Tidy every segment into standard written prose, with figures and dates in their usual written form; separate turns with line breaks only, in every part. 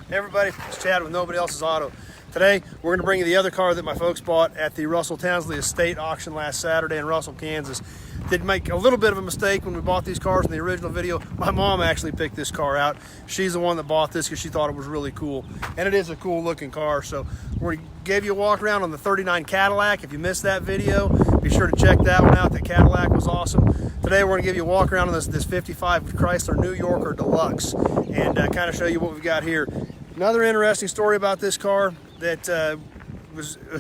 Hey everybody, it's Chad with Nobody Else's Auto. Today, we're going to bring you the other car that my folks bought at the Russell Townsley Estate auction last Saturday in Russell, Kansas. Did make a little bit of a mistake when we bought these cars in the original video. My mom actually picked this car out. She's the one that bought this because she thought it was really cool. And it is a cool looking car. So we gave you a walk around on the 39 Cadillac. If you missed that video, be sure to check that one out. The Cadillac was awesome. Today we're going to give you a walk around on this 55 Chrysler New Yorker Deluxe and kind of show you what we've got here. Another interesting story about this car that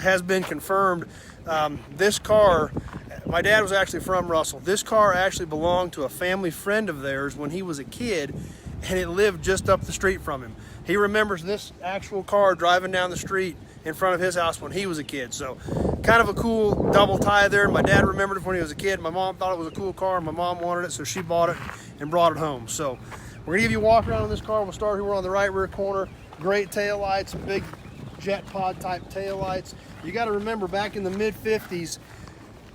has been confirmed. This car, my dad was actually from Russell. This car actually belonged to a family friend of theirs when he was a kid, and it lived just up the street from him. He remembers this actual car driving down the street in front of his house when he was a kid. So kind of a cool double tie there. My dad remembered it when he was a kid. My mom thought it was a cool car. My mom wanted it, so she bought it and brought it home. So we're gonna give you a walk around on this car. We'll start here. We're on the right rear corner. Great tail lights, big jet pod type tail lights. You got to remember, back in the mid 50s,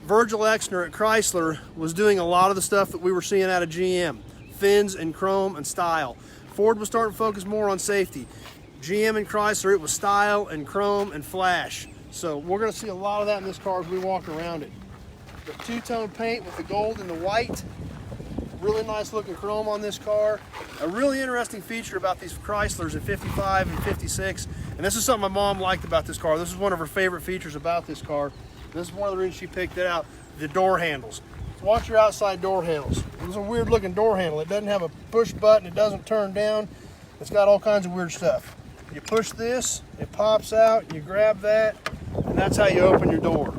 Virgil Exner at Chrysler was doing a lot of the stuff that we were seeing out of GM. Fins and chrome and style. Ford was starting to focus more on safety. GM and Chrysler, it was style and chrome and flash. So we're going to see a lot of that in this car as we walk around it. The two-tone paint with the gold and the white. Really nice looking chrome on this car. A really interesting feature about these Chryslers in 55 and 56, and this is something my mom liked about this car. This is one of her favorite features about this car. This is one of the reasons she picked it out. The door handles. So watch your outside door handles. It's a weird looking door handle. It doesn't have a push button. It doesn't turn down. It's got all kinds of weird stuff. You push this, it pops out, you grab that, and that's how you open your door.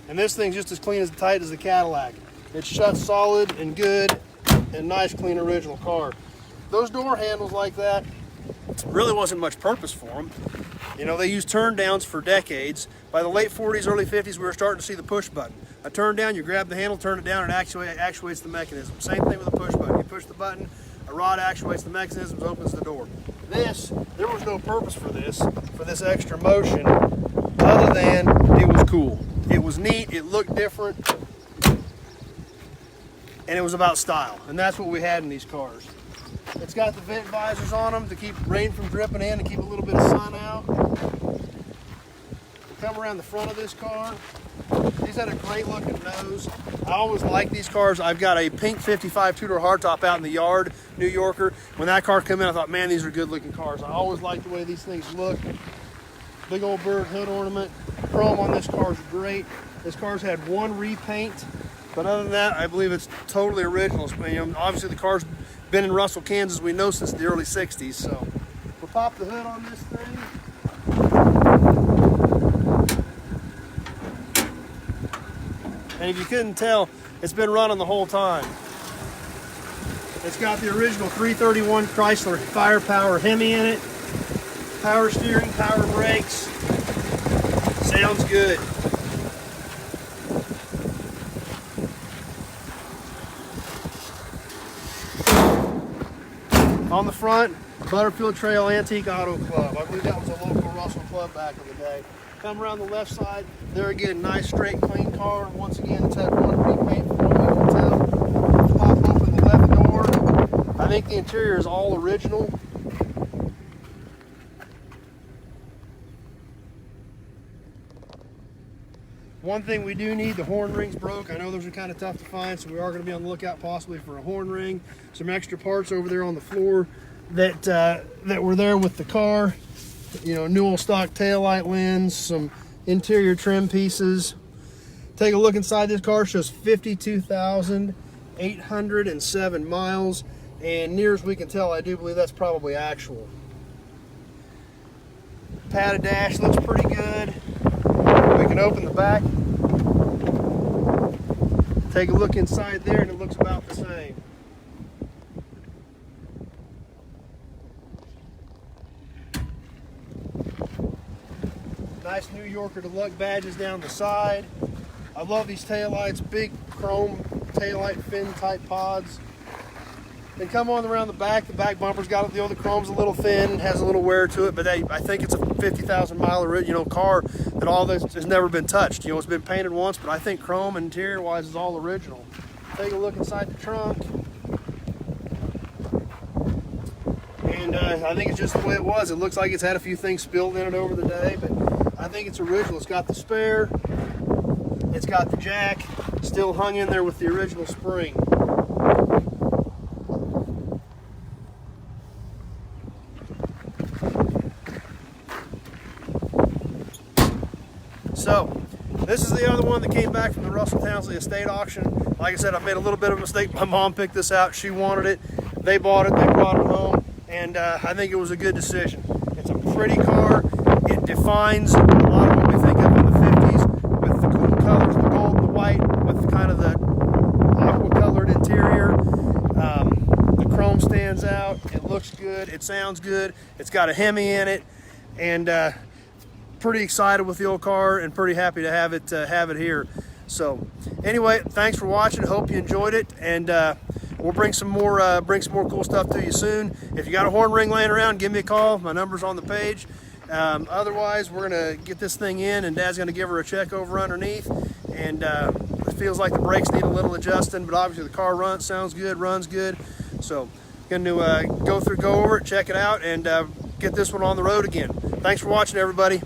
And this thing's just as clean as tight as the Cadillac. It shuts solid and good and nice, clean, original car. Those door handles like that, really wasn't much purpose for them. You know, they used turn downs for decades. By the late 40s, early 50s, we were starting to see the push button. A turn down, you grab the handle, turn it down, and it actuates the mechanism. Same thing with a push button. You push the button, a rod actuates the mechanism, opens the door. There was no purpose for this extra motion, other than it was cool. It was neat, it looked different, and it was about style. And that's what we had in these cars. It's got the vent visors on them to keep rain from dripping in, to keep a little bit of sun out. Come around the front of this car. These had a great looking nose. I always like these cars. I've got a pink 55 two-door hardtop out in the yard, New Yorker. When that car came in, I thought, man, these are good looking cars. I always like the way these things look. Big old bird hood ornament. Chrome on this car is great. This car's had one repaint, but other than that, I believe it's totally original. You know, obviously the car's been in Russell, Kansas, we know, since the early 60s. So we'll pop the hood on this thing. And if you couldn't tell, it's been running the whole time. It's got the original 331 Chrysler firepower Hemi in it. Power steering, power brakes. Sounds good. On the front, Butterfield Trail Antique Auto Club. I believe that was a local Russell club back in the day. Come around the left side, there again, nice, straight, clean car. Once again, it's had one repaint from what you can tell. Pop open the left door. I think the interior is all original. One thing we do need, the horn rings broke. I know those are kind of tough to find, so we are going to be on the lookout possibly for a horn ring. Some extra parts over there on the floor that were there with the car. You know, new old stock taillight lens, some interior trim pieces. Take a look inside this car. Shows 52,807 miles, and near as we can tell, I do believe that's probably actual. Padded dash looks pretty good. We can open the back, take a look inside there, and it looks about the same. Nice New Yorker Deluxe badges down the side. I love these taillights, big chrome taillight fin type pods. Then come on around the back bumper's got the chrome's a little thin, has a little wear to it, but I think it's a 50,000 mile car that all this has never been touched. You know, it's been painted once, but I think chrome and interior wise is all original. Take a look inside the trunk. I think it's just the way it was. It looks like it's had a few things spilled in it over the day, but I think it's original. It's got the spare, it's got the jack still hung in there with the original spring. So this is the other one that came back from the Russell Townsley estate auction. Like I said, I made a little bit of a mistake. My mom picked this out. She wanted it. They bought it. They brought it home. And I think it was a good decision. It's a pretty car. It defines a lot of what we think of in the 50s with the cool colors, the gold and the white, with kind of the aqua-colored interior. The chrome stands out. It looks good. It sounds good. It's got a Hemi in it. And pretty excited with the old car and pretty happy to have it here. So anyway, thanks for watching. Hope you enjoyed it, and we'll bring some more cool stuff to you soon. If you got a horn ring laying around, give me a call. My number's on the page. Otherwise, we're gonna get this thing in, and Dad's gonna give her a check over underneath. And it feels like the brakes need a little adjusting, but obviously the car sounds good, runs good. So gonna go over it, check it out, and get this one on the road again. Thanks for watching, everybody.